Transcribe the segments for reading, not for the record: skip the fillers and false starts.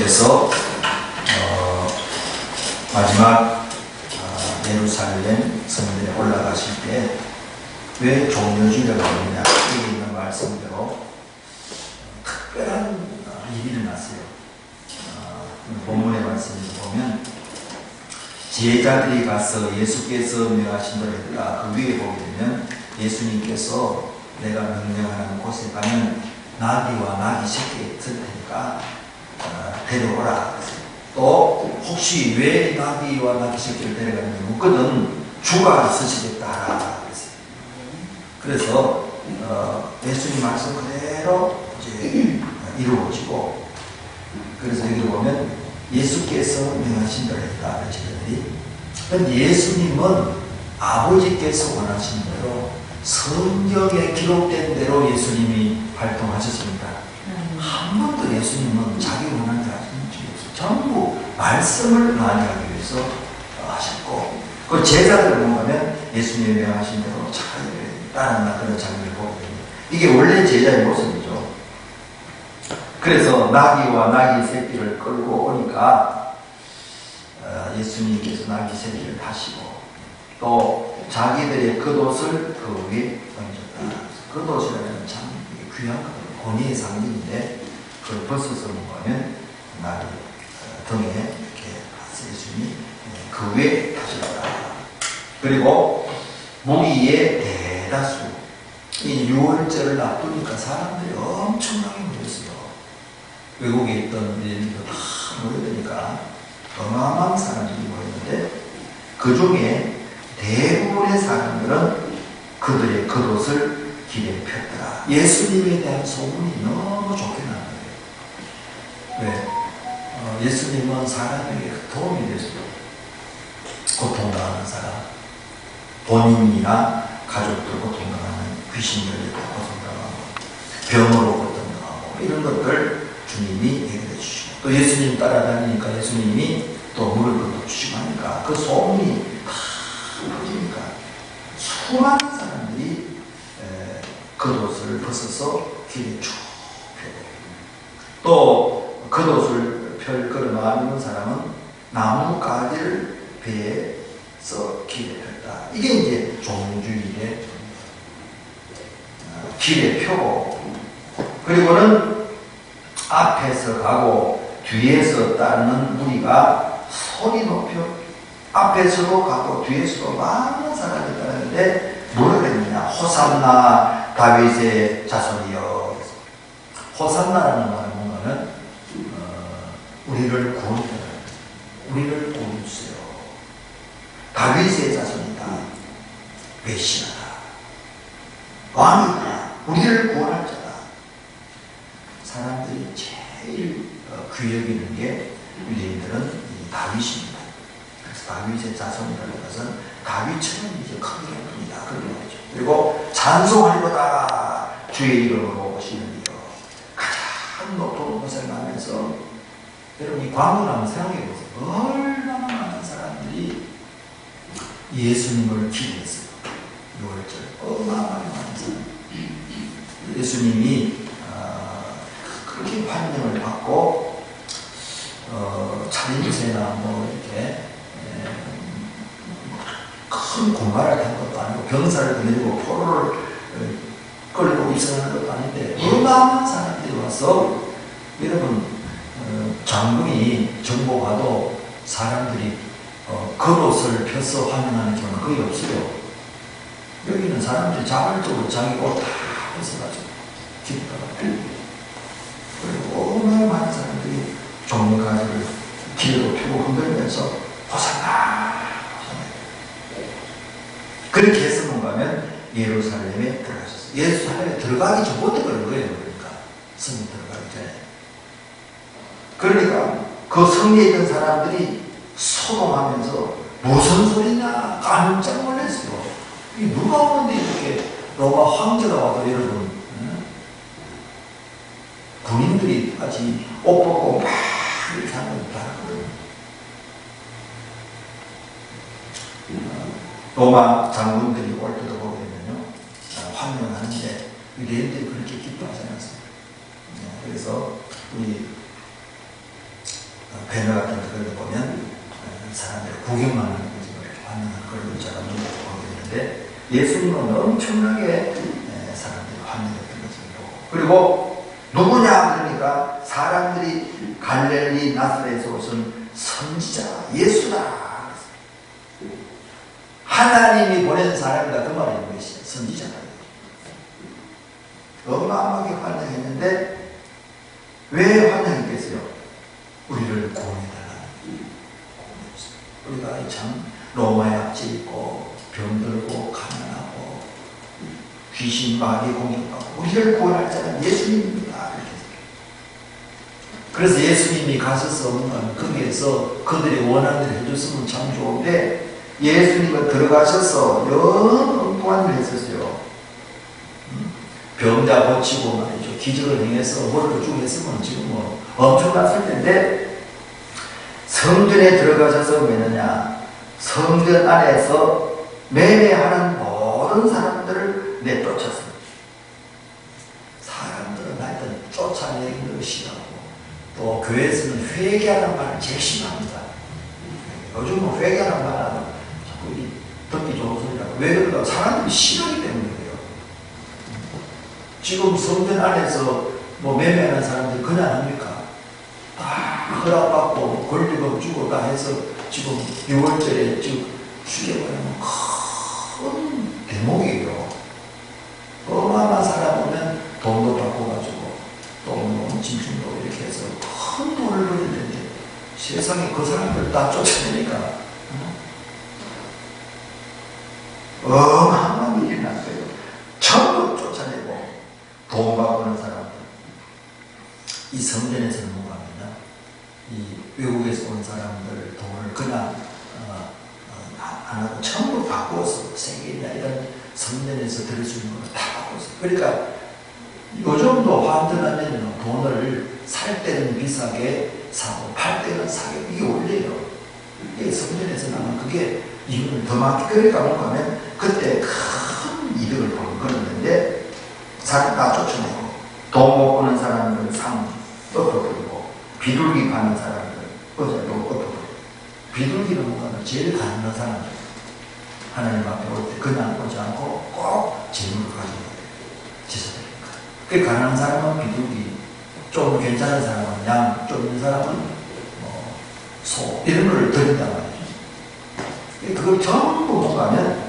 예수님께서 마지막 예루살렘 성전에 올라가실 때 왜 종려주일을 하느냐, 여기 있는 말씀대로 특별한 일이 일어났어요. 본문의 말씀을 보면 제자들이 가서 예수께서 명하신 대로 했다. 그 위에 보게 되면 예수님께서 내가 명령하는 곳에 가면 나귀와 나귀 새끼 있을 테니까 데려오라. 또 혹시 왜 나귀와 나귀 새끼를 데려가는지 묻거든 주가 있으시겠다. 그래서 예수님 말씀 그대로 이제 이루어지고, 그래서 여기 보면 예수께서 명하신 대로 했다. 그런데 예수님은 아버지께서 원하신 대로 성경에 기록된 대로 예수님이 활동하셨습니다. 한 번도 예수님은 자기 원하는 대로 하신 적이 없어요. 전부 말씀을 나아가기 위해서 하셨고, 그 제자들을 보면 예수님이 명하신 대로 잘 따르는 그런 장면을 보게 됩니다. 이게 원래 제자의 모습이죠. 그래서 나귀와 나귀 새끼를 끌고 오니까 예수님께서 나귀 새끼를 타시고 또 자기들의 겉옷을 그 위에 얹었다. 겉옷이라는 참 귀한 권위의 상징인데 그걸 벗어서 먹으면 나귀 등에 이렇게 예수님이 그 위에 타셨다. 그리고 무리의 대다수, 이 6월절을 앞두니까 사람들이 엄청나게 모였어요. 외국에 있던 일들도 다 모여드니까 어마어마한 사람들이 모였는데 그 중에 대부분의 사람들은 그들의 겉옷을 길에 폈더라. 예수님에 대한 소문이 너무 좋게 난 거예요. 왜? 예수님은 사람에게 도움이 됐어요. 고통당하는 사람, 본인이나 가족들 고통당하는 귀신들에 고통당하고 병으로 고통당하고 이런 것들 주님이 해결해 주시고, 또 예수님 따라다니니까 예수님이 또 먹을 것도 주시고 하니까 그 소문이 다 퍼지니까 수많은 사람들이 겉옷을 벗어서 길에 쭉 펴고, 또 겉옷을 펼 걸음아 있는 사람은 나뭇가지를 배에서 길에 폈다. 이게 이제 종주일의 길에 펴고, 그리고는 앞에서 가고 뒤에서 따르는 무리가 소리 높여 앞에서도 가고 뒤에서도 많은 사람이 따르는데 뭐라 그랬느냐? 호산나 다윗의 자손이여. 호산나라는 말은 뭔가는 우리를 구원해라, 우리를 구원해주세요. 다윗의 자손이다, 메시아다, 왕이다, 우리를 구원할 자다. 사람들이 제일 귀 여기는 게 유대인들은 다윗입니다. 그래서 다윗의 자손이라는 것은 다윗처럼 이제 크게 됩니다. 그런 거죠. 그리고 찬송하리로다 주의 이름으로 오시는 이요. 가장 높은 곳에 가면서 여러분 이 광고를 한번 생각해 보세요. 얼마나 많은 사람들이 예수님을 기대했어요. 6월절 어마어마하게 많은 사람. 예수님이 그렇게 환영을 받고 차림새나 뭐 이렇게 큰 공갈을 한 것도 아니고 병사를 거느리고 포로를 끌고 입성하는 것도 아닌데 어마어마한 사람들이 와서, 여러분 장군이 정보가도 사람들이 겉옷을 펴서 환영하는 경우는 거의 없어요. 여기는 사람들이 자발적으로 자기 옷 다 벗어가지고 길가가, 그리고 얼마나 많은 사람들이 종려가지를 길로 펴고 흔들면서 호산나 그렇게 해서 뭔가 하면 예루살렘에 들어가셨어요. 예루살렘에 들어가기 전부터 그런 거예요. 그러니까 성에 들어가기 전에. 그러니까 그 성에 있던 사람들이 소동하면서 무슨 소리냐 깜짝 놀랐어요. 이 누가 오는데 이렇게 로마 황제가 와도 여러분 군인들이 같이 옷 벗고 막 이렇게 하는 걸 봤거든요. 로마 장군들이 올 때도 보게 되면요, 환영하는데 유대인들이 그렇게 기뻐하지 않았습니다. 그래서 우리 배너 같은 그걸 보면 사람들이 구경만 하는 거지 이렇게 환영하는 그런 자가 보게 되는데 예수님은 엄청나게 사람들이 환영했던 것을 보고 그리고 누구냐 그러니까 사람들이 갈릴리 나사렛에서 오신 선지자 예수다. 하나님이 보낸 사람이다 그 말이 있는 것이 선지자다. 어마어마하게 환영했는데 왜 환영했겠어요? 우리를 구원해달라는 우리가 참 로마에 압제 있고 병들고 가난하고 귀신 마귀 공격받고 우리를 구원할 자는 예수님입니다. 그래서 예수님이 가셔서 거기에서 그들이 원하는 대로 해줬으면 참 좋은데 예수님은 들어가셔서 영 엉뚱한 일을 했었어요. 병자 고치고 말이죠. 기적을 행해서 뭐를 쭉 했으면 지금 뭐 엄청났을 텐데 성전에 들어가셔서 뭐느냐 성전 안에서 매매하는 모든 사람들을 내쫓았습니다. 사람들은 하여튼 쫓아내는 걸 싫어하고 또 교회에서는 회개하는 말을 제일 싫어합니다. 요즘은 회개하는 말은 자꾸 듣기 좋은 소리라고. 왜 그럴까? 사람들이 싫어하기 때문에 그래요. 지금 성전 안에서 뭐 매매하는 사람들 그냥 합니까? 다 허락받고 권리금 주고 다 해서 지금 6월절에 지금 죽여버리면 큰 대목이에요. 어마어마한 사람 오면 돈도 받고 가지고 또 진충도 이렇게 해서 큰 돈을 벌이는데 세상에 그 사람들 다 쫓아내니까 어마어마한 일이 났어요. 전부 쫓아내고 돈 받는 사람들. 이 성전에서는 뭔가 합니다. 이 외국에서 온 사람들 돈을 그냥 안 하고 전부 바꿔서 세계나 이런 성전에서 들을 수 있는 걸 다 바꿔서. 그러니까 요즘도 환전하면 돈을 살 때는 비싸게 사고 팔 때는 싸게 이게 원래요. 이게 성전에서 나면 그게 이윤을 더 많게 그러니까 뭔가 하면 그때 큰 이득을 보는 그런 건데 사람 다 쫓아내고 돈 못 버는 사람들 상 엎어버리고 비둘기 파는 사람들 어제도 엎어버리고 비둘기는 뭔가 제일 가난한 사람들 하나님 앞에 올 때 그냥 오지 않고 꼭 재물을 가지고 지서드립니다. 그 가난한 사람은 비둘기 좀 괜찮은 사람은 양 좀 있는 사람은 소 이런 걸 드린단 말이죠. 그걸 전부 뭔가 하면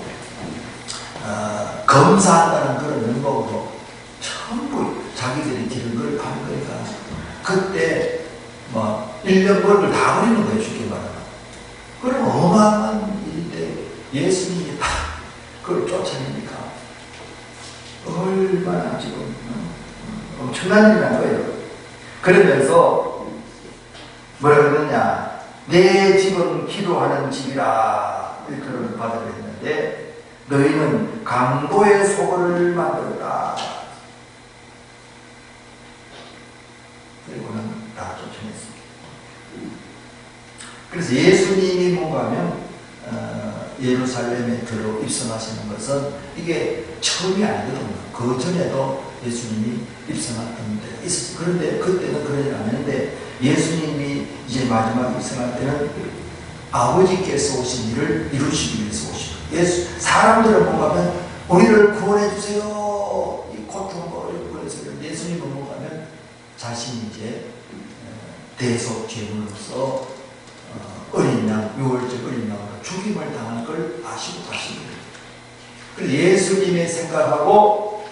검사한다는 그런 명목으로 전부 자기들이 기른 걸 파는 거니까 그때 뭐 1년 벌을 다 버리는 거예요. 쉽게 말하면. 그럼 어마어마한 일인데 예수님이 다 그걸 쫓아내니까 얼마나 지금 엄청난 일이라는 거예요. 그러면서 뭐라 그러느냐 내 집은 기도하는 집이라 이렇게 받으려 했는데 너희는 강도의 소굴을 만들었다. 그리고는 다 쫓아냈습니다. 그래서 예수님이 뭔가 하면 예루살렘에 들어 입성하시는 것은 이게 처음이 아니거든요. 그 전에도 예수님이 입성했던 데가 있었어요. 그런데 그때는 그러지 않았는데 예수님이 이제 마지막 입성할 때는 아버지께서 오신 일을 이루시기 위해서 오신 예수 사람들은 뭔가 하면 우리를 구원해 주세요. 이 고통과 어렵고 해서 예수님은 뭔가 하면 자신이 이제 대속 제물로서 어린 양, 6월절 어린 양으로 죽임을 당할 걸 아시고 가신 거예요. 그래서 예수님의 생각하고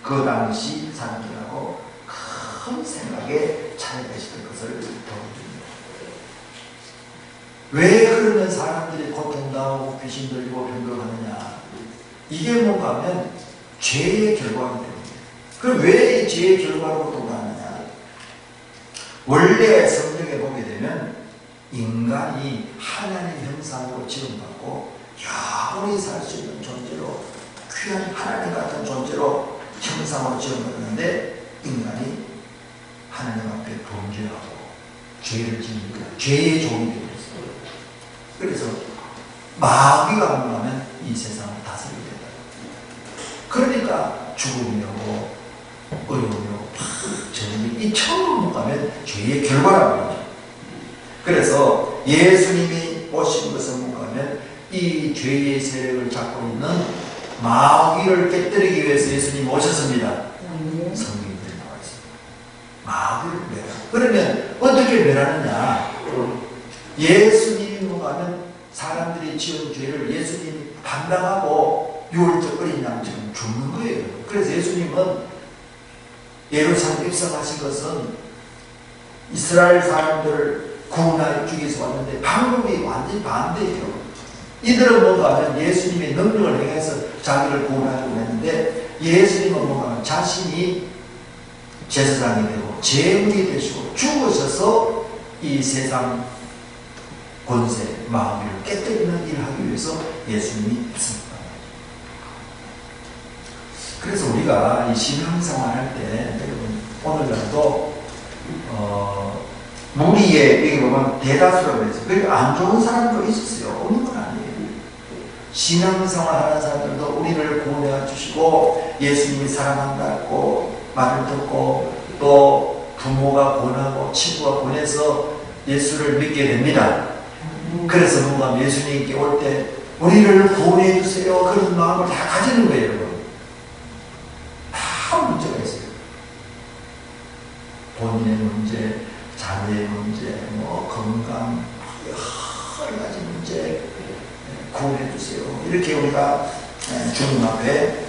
그 당시 사람들하고 큰 생각에 차이되시던 것을 보여줍니다. 왜 그러면 사람들이 고통당하고 귀신 들리고 병들하느냐? 이게 뭔가 하면 죄의 결과이기 때문에. 그럼 왜 죄의 결과로 고통당하느냐? 원래 성경에 보게 되면 인간이 하나님 형상으로 지음받고 영원히 살 수 있는 존재로 귀한 하나님 같은 존재로 형상으로 지음받았는데 인간이 하나님 앞에 범죄하고 죄를 지으니까 죄의 종이 되었어요. 그래서 마귀가 하면 이 세상을 다스리게 된다. 그러니까 죽음이 오고 어려움이 오고 전쟁이 이 처음 못 가면 죄의 결과라고 하죠. 그래서 예수님이 오신 것은 뭔가 하면 이 죄의 세력을 잡고 있는 마귀를 깨뜨리기 위해서 예수님이 오셨습니다. 성경들이 나와 있습니다. 마귀를 멸하고. 그러면 어떻게 멸하느냐? 예수님이 뭔가 하면 사람들이 지은 죄를 예수님이 감당하고 유월절 어린 양처럼 죽는 거예요. 그래서 예수님은 예루살렘 입성하신 것은 이스라엘 사람들을 구원하기 위해서 왔는데 방법이 완전히 반대예요. 이들은 뭔가 하면 예수님의 능력을 행해서 자기를 구원하려고 했는데 예수님은 뭔가 하면 자신이 제사장이 되고 제물이 되시고 죽으셔서 이 세상 권세, 마귀를 깨뜨리는 일을 하기 위해서 예수님이 했습니다. 그래서 우리가 이 신앙생활 할 때 여러분 오늘날도 무리의 여기 보면 대다수라고 해서 그리고 안 좋은 사람도 있었어요. 없는 건 아니에요. 신앙생활 하는 사람들도 우리를 구원해 주시고 예수님이 사랑한다고 말을 듣고 또 부모가 권하고 친구가 권해서 예수를 믿게 됩니다. 그래서 뭔가 예수님께 올 때 우리를 구원해 주세요 그런 마음을 다 가지는 거예요. 여러분. 다 문제가 있어요. 본인의 문제, 자녀의 문제, 건강, 여러 가지 문제 구원해 주세요. 이렇게 우리가 주님 앞에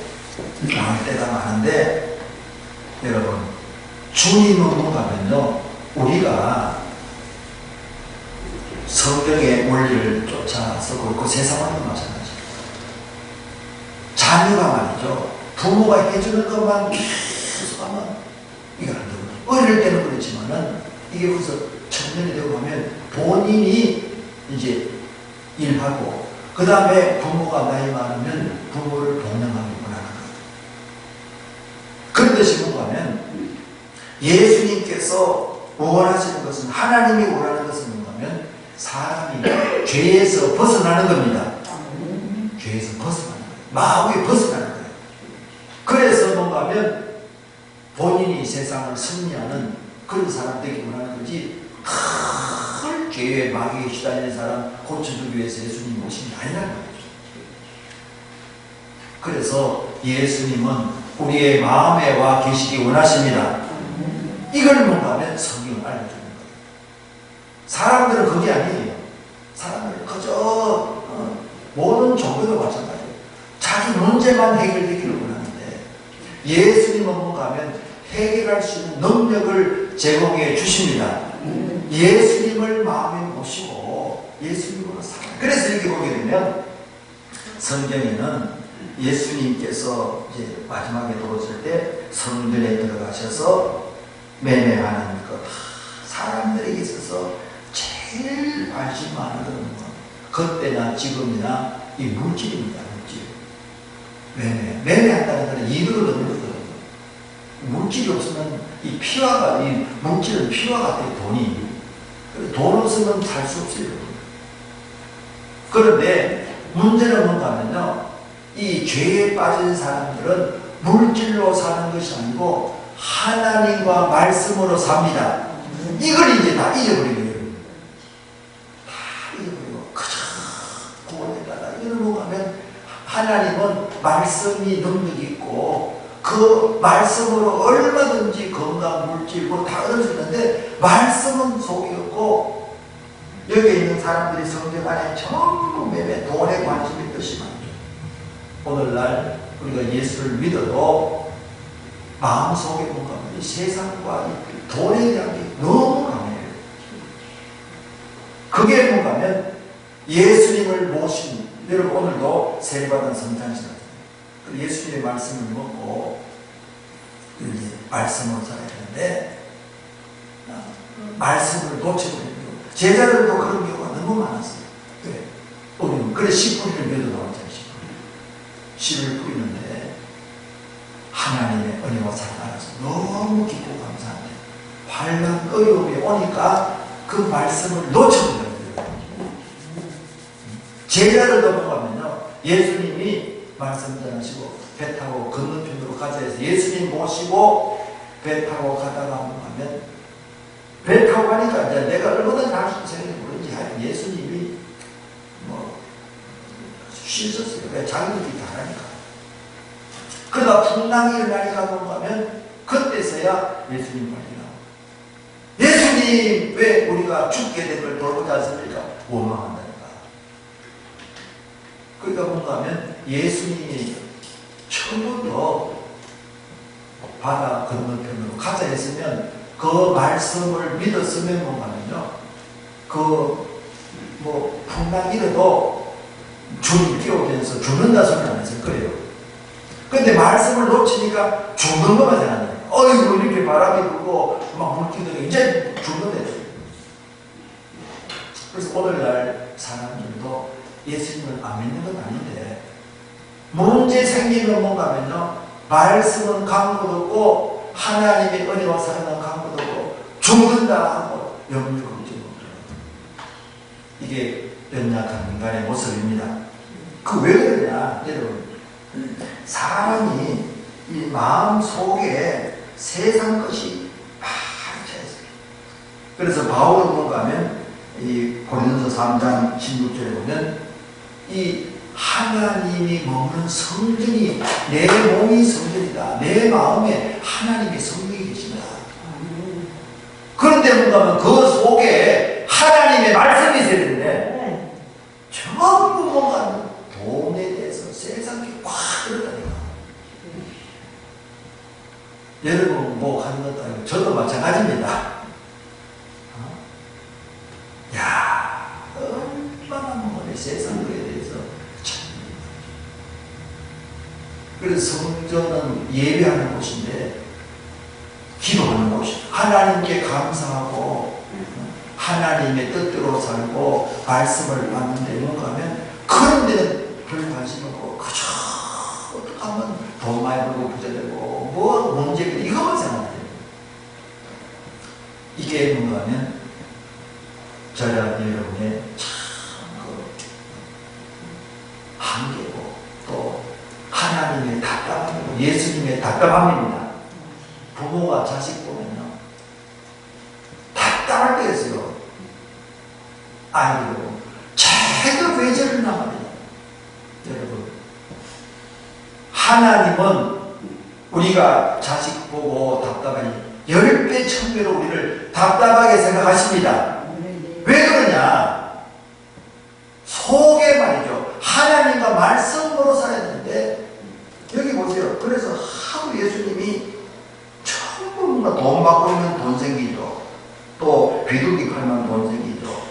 나올 때가 많은데 여러분 주님은 뭔가면요 우리가 성경의 원리를 쫓아서 그렇고 세상과도 마찬가지예요. 자녀가 말이죠. 부모가 해주는 것만 계속 하면 이게 안 되거든요. 어릴 때는 그렇지만은 이게 벌써 청년이 되고 하면 본인이 이제 일하고 그 다음에 부모가 나이 많으면 부모를 동령하기 원하는 거예요. 그런듯이 뭔가 하면 예수님께서 원하시는 것은 하나님이 원하는 것은 뭔가 하면 사람이 죄에서 벗어나는 겁니다. 죄에서 벗어나는 거예요. 마귀에 벗어나는 거예요. 그래서 뭔가 하면 본인이 세상을 승리하는 그런 사람 되기 원하는 거지 큰 죄의 마귀에 시달리는 사람 고쳐주기 위해서 예수님이 오신 게 아니라는 거죠. 그래서 예수님은 우리의 마음에 와 계시기 원하십니다. 이걸 뭔가 하면 성경을 알려주는 거예요. 사람들은 그게 아니에요. 사람들은 그저 모든 종교도 마찬가지예요. 자기 문제만 해결되기를 원하는데 예수님은 뭔가 하면 해결할 수 있는 능력을 제공해 주십니다. 예수님을 마음에 모시고 예수님으로 살아요. 그래서 이렇게 보게 되면 성경에는 예수님께서 이제 마지막에 들어오실 때 성전에 들어가셔서 매매하는 것 사람들에게 있어서 제일 관심 많은 건 그때나 지금이나 이 물질입니다. 물질. 매매한다는 것은 이득을 얻는 거거든요. 물질이 없으면 이 물질은 피와 같아요. 돈이. 돈 없으면 살 수 없어요. 그런데 문제는 뭔가 하면요. 이 죄에 빠진 사람들은 물질로 사는 것이 아니고 하나님과 말씀으로 삽니다. 이걸 이제 다 잊어버리고요. 다 잊어버리고 그저 구원해달라 이러고 가면 하나님은 말씀이 능력이 있고 그 말씀으로 얼마든지 건강, 물질 뭐 다 얻을 수 있는데 말씀은 속이 없고 여기 있는 사람들이 성경 안에 전부 매매 돈에 관심이 있듯이 많죠. 오늘날 우리가 예수를 믿어도 마음속에 뭔가 이 세상과 이 돈에 대한 게 너무 강해요. 그게 뭔가 하면 예수님을 모신 여러분 오늘도 세례받은 성찬식을 예수님의 말씀을 먹고 이제 말씀으로 살아야 되는데 말씀을 놓쳐버리고 제자들도 그런 경우가 너무 많았어요. 그래. 그래 씨 뿌리를 몇도 나왔잖아요. 씨를 뿌리는데 하나님의 은혜와 사랑 알아서 너무 기쁘고 감사한데 환난 어려움이 오니까 그 말씀을 놓쳐버려요. 제자들도 보면요 예수님이 말씀 전하시고 배 타고 건너편으로 가자 해서 예수님 모시고 배 타고 가다가 하면 배 타고 가니까 이제 내가 얼마나 할 수 있어요. 자기들이 다라니까. 그러다 풍랑이 일어나니까 뭔가 하면 그때서야 예수님 말이 나와. 예수님 왜 우리가 죽게 된 걸 돌보지 않습니까? 원망한다니까. 그러니까 뭔가 하면 예수님이 처음부터 바다 건너편으로 가자 했으면 그 말씀을 믿었으면 뭔가 하면요. 뭐 풍랑 일어도 줄이 끼어오면서 죽는다 소리 안 했을 거예요. 근데 말씀을 놓치니까 죽는 것만 생각나요. 어이구 이렇게 바람이 불고 막 물기둥이 이제 죽는데. 그래서 오늘날 사람들도 예수님을 안 믿는 건 아닌데 문제 생기면 뭔가 하면요. 말씀은 강도 없고 하나님의 은혜와 사랑은 강도 없고 죽는다 하고 염려 걱정 없더라고요. 이게 연약한 인간의 모습입니다. 그 왜 그러냐 여러분. 사람이 이 마음 속에 세상 것이 많이 차 있어요. 그래서 바울은 뭔가 하면 이 고린도서 3장 16절에 보면 이 하나님이 머무는 성전이 내 몸이 성전이다. 내 마음에 하나님의 성령이 계신다. 그런데 뭔가 하면 그 속에 하나님의 말씀이 있어야 되는데 전부 뭔가 하면 돈에 대해서 세상에 꽉 들어가니까. 여러분 뭐 하는 것도 아니고 저도 마찬가지입니다. 야, 얼마나 뭐 세상 거에 대해서 참. 그래서 성전은 예배하는 곳인데 기도하는 곳이에요. 하나님께 감사하고 하나님의 뜻대로 살고 말씀을 받는데 뭔가 하면 그런 데는 별 관심 없고 그저 어떻게 하면 돈 많이 벌고 부자 되고 뭐 문제가 이것만 생각해요. 이게 뭔가 하면 저랑 여러분의 참 한계고 또 하나님의 답답함이고 예수님의 답답함입니다. 부모가 자식 보면요 답답할 때 있어요. 아이고 제가 왜 저러나 말이에요. 여러분 하나님은 우리가 자식 보고 답답하니 10배 1000배로 우리를 답답하게 생각하십니다. 왜 그러냐 속에 말이죠 하나님과 말씀으로 살아야 되는데 여기 보세요. 그래서 하도 예수님이 전부 뭔가 돈 받고 있는 돈 생기죠. 또 비둘기 팔면 돈 생기죠.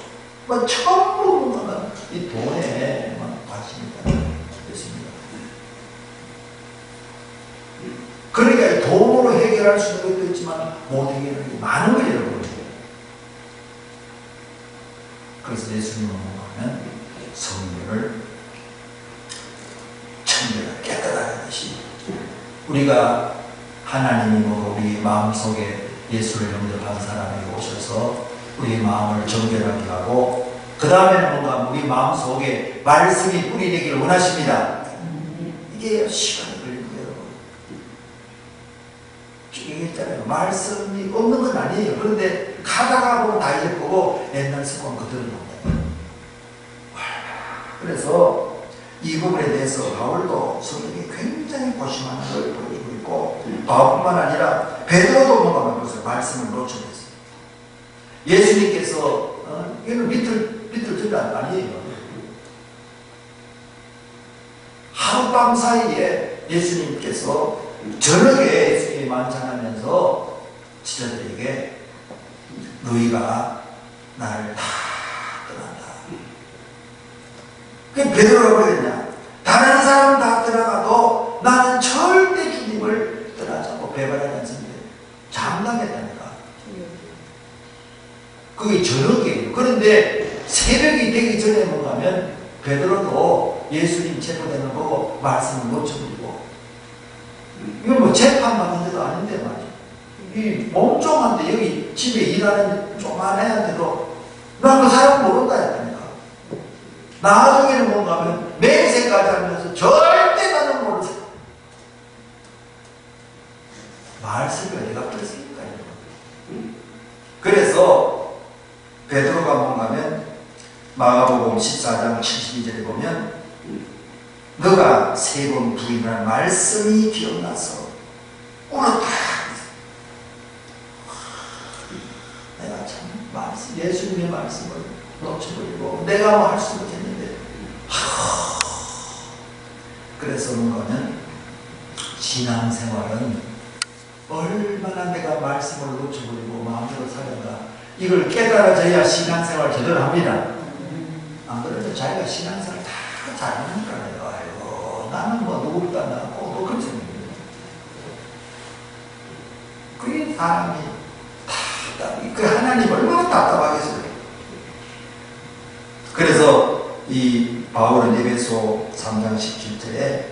뭐 전부 뭔가 이 돈에만 관심이 있습니다. 그러니까 이 돈으로 해결할 수 있는 것도 있지만 못 해결하는 게 많은 걸 여러분. 그래서 예수님은 뭐냐면 성령을 청결하게 깨끗하게 하듯이 우리가 하나님이 우리 마음속에 예수를 영접한 사람에게 오셔서 우리 마음을 정결하게 하고 그 다음에는 뭔가 우리 마음속에 말씀이 뿌리내기를 원하십니다. 이게 시간이 걸립니다. 여러분 얘기했잖아요. 말씀이 없는 건 아니에요. 그런데 가다가 보면 다 잊어보고 옛날 습관 그대로 나옵니다. 그래서 이 부분에 대해서 바울도 성경이 굉장히 고심하는 걸 보여주고 있고 바울뿐만 아니라 베드로도 뭔가 그것을 말씀을 놓쳐냈어요. 예수님께서 이거는 밑을 들란 아니에요. 하룻밤 사이에 예수님께서 저녁에 예수님이 만찬하면서 지자들에게 너희가 나를 다 떠난다. 그 베드로가 그랬냐? 다른 사람 다 떠나가도 나는 절대 주님을 떠나지 않고 배반하지 않습니다. 장담했다니까. 그게 저녁이에요. 그런데 새벽이 되기 전에 뭐가면 베드로도 예수님 체포되는 거 보고 말씀을 놓쳐버리고 이건 뭐 재판받는 데도 아닌데 말이야. 이 멍청한데 여기 집에 일하는 조그만 애한테도 난 그 사람 모른다 했다니까. 나중에는 뭔가 하면 맹세까지 하면서 절대 나는 모르지. 말씀이 어디가 그랬습니까? 그래서 베드로가 뭔가 하면 마가복음 14장 72절에 보면 너가 세 번 부인할 말씀이 기억나서 울었다. 내가 참 예수님의 말씀을 놓쳐버리고 내가 뭐 할 수 없겠는데, 그래서 뭔가는 신앙생활은 얼마나 내가 말씀을 놓쳐버리고 마음대로 살아가 이걸 깨달아져야 신앙생활 제대로 합니다. 안 그래도 자기가 신앙생활 다 잘하는 줄 알아요. 아이고, 나는 뭐 누구도 안 나고 뭐 그런 생각이에요. 그게 사람이 답답해. 그 하나님 얼마나 답답하겠어요. 그래서 이 바울은 에베소 3장 17절에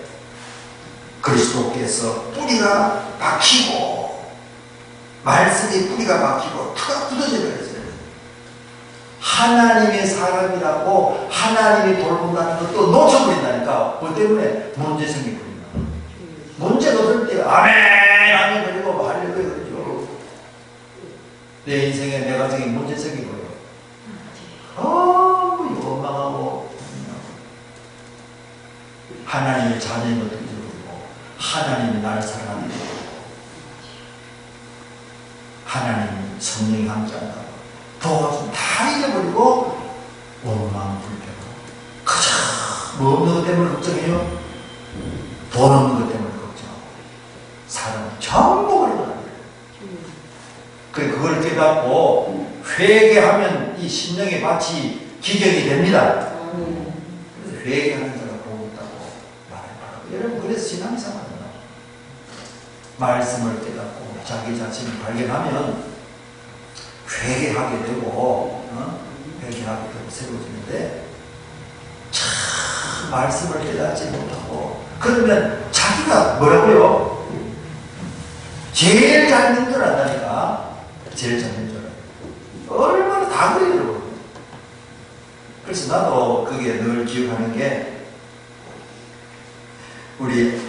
그리스도께서 뿌리가 박히고, 말씀이 뿌리가 박히고 터가 굳어져 버렸어요. 하나님의 사람이라고 하나님이 돌본다는 것도 놓쳐버린다니까. 그 때문에 문제 생기버린다. 문제가 없을 때 아멘 아멘 그리고 할렐루야 그러죠. 내 인생에 내가 생긴 문제 생기고요. 원망하고 하나님의 자녀인 것도 잊어버리고, 하나님이 나를 사랑하는 것도, 하나님 성령이 함께한다고 도와주면 다 잊어버리고 원망 불평. 그저 뭐 없는 것 때문에 걱정해요. 돈 없는 것 때문에 걱정하고 사람 전부 그러는 거예요. 그걸 깨닫고 회개하면 이 심령의 밭이 기경이 됩니다. 그래서 회개하는 자가 복이 있다고 말해봐요. 여러분, 그래서 신앙생활은 말씀을 깨닫고 자기 자신을 발견하면 회개하게 되고, 회개하게 되고 새로워지는데, 참 말씀을 깨닫지 못하고 그러면 자기가 뭐라고요? 제일 잘 믿는 줄 안다니까. 제일 잘 믿는 줄 알아요. 얼마나 다 그래요. 그래서 나도 그게 늘 기억하는 게, 우리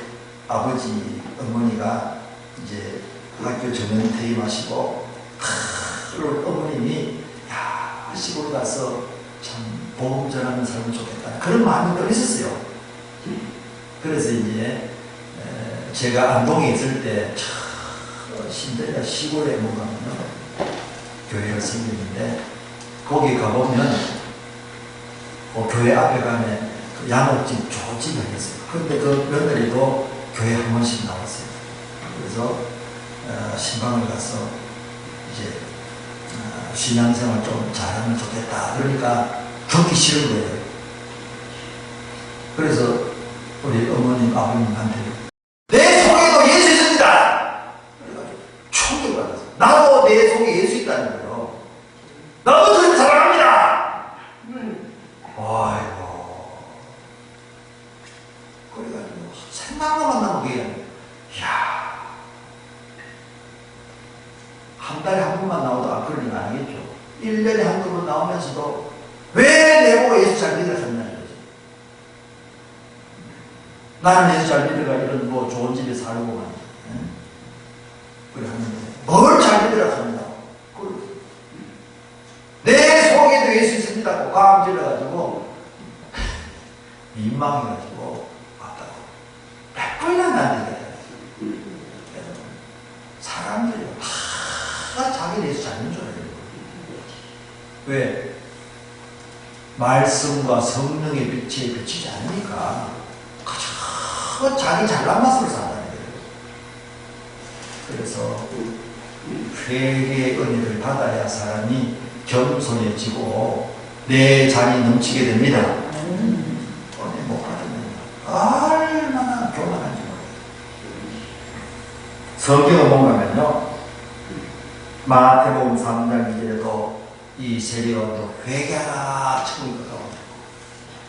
아버지 어머니가 이제 학교 전년 퇴임하시고, 어머님이 야, 시골 가서 참 복음 전하는 사람은 좋겠다 그런 마음이 또 있었어요. 그래서 이제 제가 안동에 있을 때 신대가 시골에 뭐가면요 교회가 생겼는데, 거기 가보면 교회 앞에 가면 양옥집 조집을 했어요. 그런데 그 며느리도 교회 한 번씩 나왔어요. 그래서 신방을 가서 이제 신앙생활 좀 잘하면 좋겠다. 그러니까 듣기 싫은 거예요. 그래서 우리 어머님, 아버님한테 내 속에도 예수 있습니다. 그래가지고 충격을 받았어요. 나도 내 속에 예수 있다는 거예요. 나도 그렇게 사랑합니다. 아이고. 그래가지고 생각만 나면 그게 이야. 한 달에 한 번만 나오다가 그럴 일은 아니겠죠. 1년에 한두 번 나오면서도 왜 내보고 예수 잘 믿으라 했냐는 거지. 나는 예수 잘 믿으라 이런 뭐 좋은 집에 살고만 그래 하는데 뭘 잘 믿으라 합니다. 내 속에도 예수 있습니다고 감질러가지고 민망해가지고 왔다고 100번이나 나한테 사람들이 다 자기는 예수 잘 믿는 줄 알아요. 왜? 말씀과 성령의 빛에 비치지 않으니까 그저 자기 잘난 맛으로 산다는 거예요. 그래서 회개의 은혜를 받아야 사람이 겸손해지고 내 잔이 넘치게 됩니다. 은혜 못 받으면 얼마나 교만한지 모르겠어요. 성경을 보면요, 마태복음 3장 2절에도 이 세리와도 회개하라 치고 있거든요.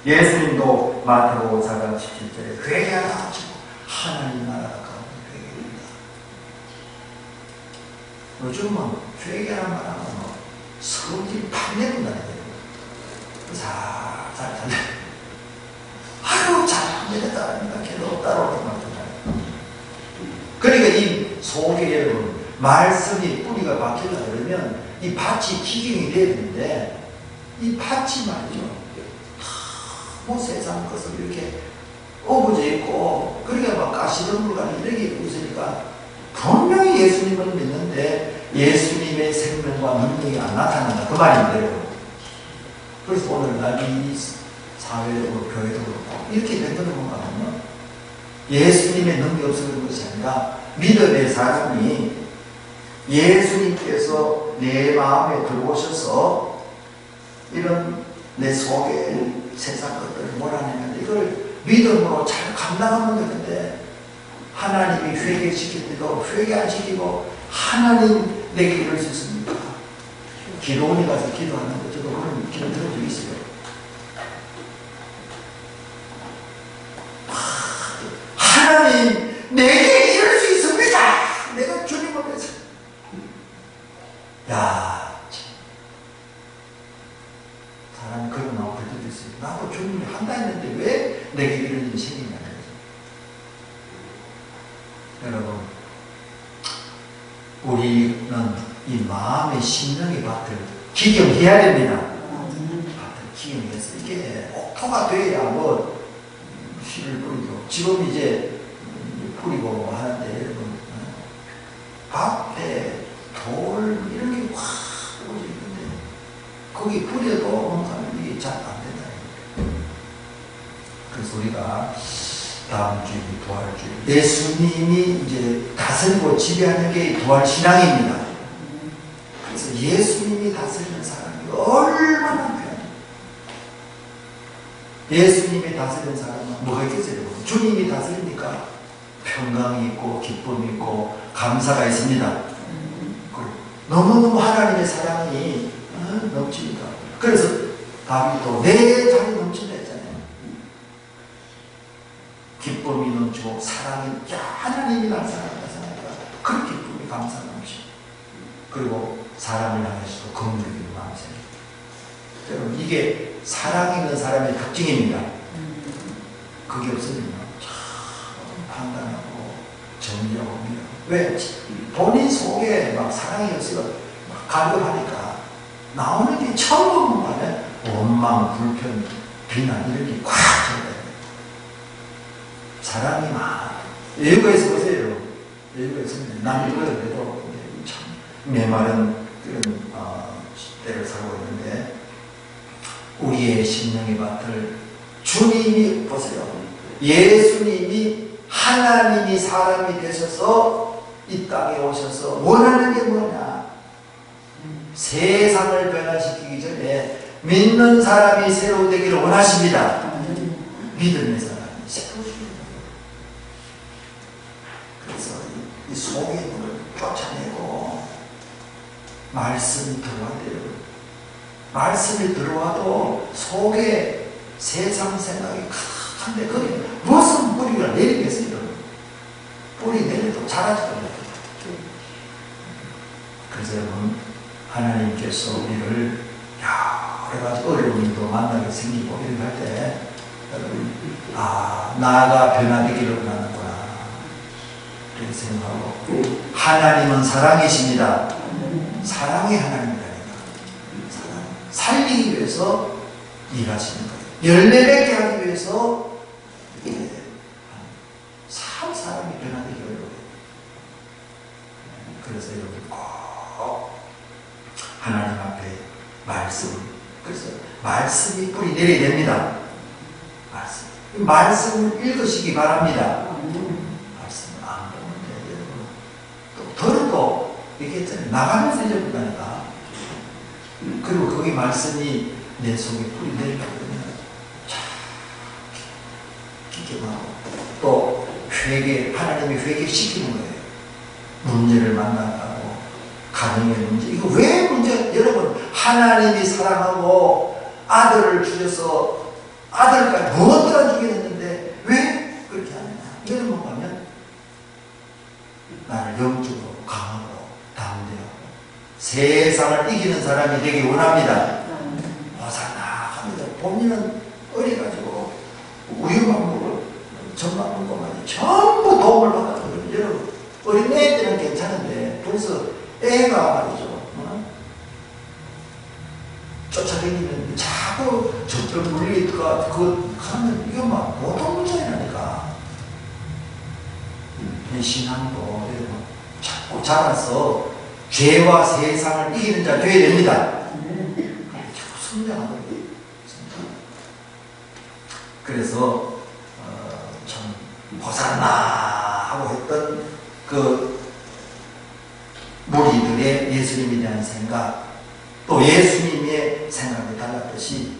예수님도 마태복음 4장 17절에 회개하라 치고 하나님 나라가 가운데 회개합니다. 요즘은 회개하는 말하면 성질 판내분다는 거예요. 잘 아유 잘합니다. 걔도 따라오는 말이잖아요. 그러니까 이 속에 여러분 말씀이 뿌리가 박히려 그러면 이 밭이 기경이 돼야 되는데, 이 밭이 말이죠. 뭐 세상 것을 이렇게 오부져 있고, 그러니까 막 가시덤불가는 이렇게 입고 있으니까 분명히 예수님을 믿는데 예수님의 생명과 능력이 안 나타난다. 그 말인데요. 그래서 오늘날 이 사회도 교회도 그렇고 이렇게 된 거는 뭔가 하면 예수님의 능력이 없어 그런 것이 아니라 믿음의 사람이 예수님께서 내 마음에 들어오셔서 이런 내 속에 세상 것들을 몰아내는데 이걸 믿음으로 잘 감당하면 되는데 하나님이 회개시킬 때도 회개 안 시키고 하나님 내게 이럴 수 있습니까? 기도원에 가서 기도하는 거 저도 그런 기도 들은 적 있어요. 하나님 내게 이럴 수 있습니다. 내가 주님을 위해서. 야, 사람이 그런 나올 때도 있어요. 나도 주님이 한다 했는데 왜 내게 이런 일이 생기냐. 여러분, 우리는 이 마음의 심령의 밭을 기경해야 됩니다. 밭을 기경해서 이게 옥토가 돼야 뭐 씨를 뿌리고, 지금 이제 뿌리고 하는데 여러분, 밭에 돌 이런 게 확 뿌려져 있는데 거기 뿌려도 뭔가 이게 잘 안 된다. 그래서 우리가 다음 주일, 부활주일. 예수님이 이제 다스리고 지배하는 게 부활신앙입니다. 그래서 예수님이 다스리는 사람이 얼마나 편해요. 예수님이 다스리는 사람은 뭐가 있겠어요? 주님이 다스리니까 평강이 있고, 기쁨이 있고, 감사가 있습니다. 너무너무 하나님의 사랑이 넘칩니다. 그래서 다윗도 내 자리 넘친다 했잖아요. 기쁨이 넘치고 사랑이 하나님이 날 사랑한다 생각하니까 그 기쁨이 감사가 넘치고 그리고 사람을 향해서도 긍휼적인 마음이 생깁니다. 여러분 이게 사랑이 있는 사람의 특징입니다. 그게 없으면 참 판단하고 정리하고 왜? 본인 속에 막 사랑이 없어서 막 갈급하니까 나오는 게 처음 보는 거는 원망, 불편, 비난 이런 게 꽉 차. 사랑이 많아. 여유가 있어 보세요. 여유가 있으면 남이 그래도 참 메마른 그런 때를 살고 있는데 우리의 심령의 밭을 주님이 보세요. 예수님이 하나님이 사람이 되셔서 이 땅에 오셔서 원하는 게 뭐냐? 세상을 변화시키기 전에 믿는 사람이 새로 되기를 원하십니다. 믿음의 사람이 새로 되기를. 그래서 이 속에 있는 걸 쫓아내고 말씀이 들어와야 돼요. 말씀이 들어와도 속에 세상 생각이 큰데 거기 무슨 뿌리가 내리겠어요? 뿌리 내려도 자라지도 못해요. 그래서 여러분 하나님께서 우리를 여러 가지 어려움도 만나게 생기고 이런 할 때 여러분 나가 변화되기를 원하는구나 이렇게 생각하고 하나님은 사랑이십니다. 사랑의 하나님이라니까. 살리기 위해서 일하시는 거예요. 열매 맺게 하기 위해서 참 사람이 변화되기 어려워요. 그래서 여러분 꼭 하나님 앞에 말씀, 그래서 말씀이 뿌리 내려야 됩니다. 말씀을 읽으시기 바랍니다. 말씀을 안 보는데 또 들어도 얘기했잖아요. 나가면서 잊어버린다니까. 그리고 거기 말씀이 내 속에 뿌리 내리려고 그러면 참 깊게 하고 또 회개, 하나님이 회개시키는 거예요. 문제를 만나고 가정의 문제. 이거 왜 문제? 여러분 하나님이 사랑하고 아들을 주셔서 아들까지 무엇들을 주게 됐는데 왜 그렇게 하느냐? 이런 거 보면 나를 영적으로 강하고 담대하고 세상을 이기는 사람이 되기 원합니다. 어사나 합니다. 본인은 어려가지고 우유만 먹고 젖만 먹고 전부 도움을 받았거든요. 여러분 어린애들은 괜찮은데 벌써 애가 말이죠. 쫓아다니면 자꾸 저 저 물리가 그 하는 이거 막 보통 문제라니까. 이 신앙도 자꾸 자라서 죄와 세상을 이기는 자 되어야 됩니다. 자꾸 성장하는 거예요. 그래서 참 호산나 하고 했던 그 무리들의 예수님에 대한 생각, 또 예수님의 생각이 달랐듯이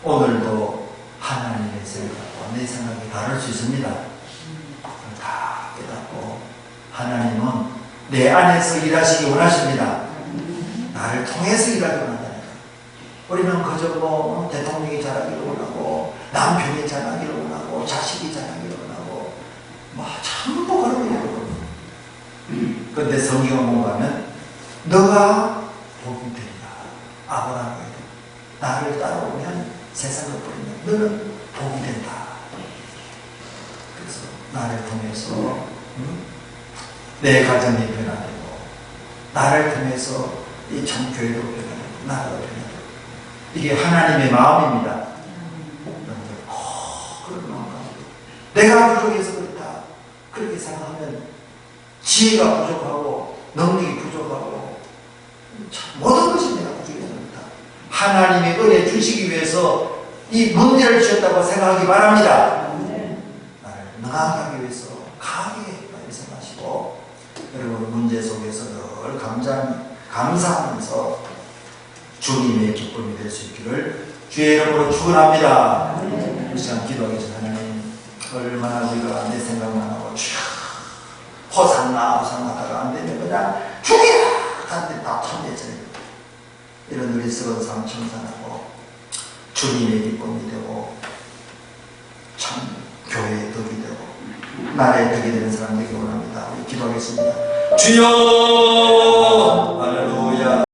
오늘도 하나님의 생각과 내 생각이 다를 수 있습니다. 다 깨닫고 하나님은 내 안에서 일하시기 원하십니다. 나를 통해서 일하기 원한다니까. 우리는 그저 뭐 대통령이 잘하기를 원하고 남편이 잘하기를 원하고 자식이 잘하기를 원하고 뭐 전부 그런 거예요. 그런데 성경을 보면 너가 복이 되리라. 아브라함이 나를 따라오면 세상을 버리면 너는 복이 된다. 그래서 나를 통해서 내 가정이 변화되고 나를 통해서 이 전교회도 변화되고 나라가 변화되고 이게 하나님의 마음입니다. 그런 마음 가지고 내가 부족해서 그렇다 그렇게 생각하면 지혜가 부족하고 능력이 부족하고 모든 것이 내가 부족해서 그렇다. 하나님의 은혜 주시기 위해서 이 문제를 주셨다고 생각하기 바랍니다. 나를 나아가기 위해서 강하게 많이 생각하시고 여러분 문제 속에서 늘 감사하면서 주님의 기쁨이 될 수 있기를 주의 이름으로 축원합니다. 이 시간 기도하기 전에 하나님 얼마나 우리가 내 생각만 하고 호산나 호산나다가 안 되면 그냥 죽이라 하는데 다 참여했잖아요. 이런 어리석은 삶 청산하고 주님의 기쁨이 되고 참 교회의 덕이 되고 나라의 덕이 되는 사람 되기 원합니다. 우리 기도하겠습니다. 주여 할렐루야.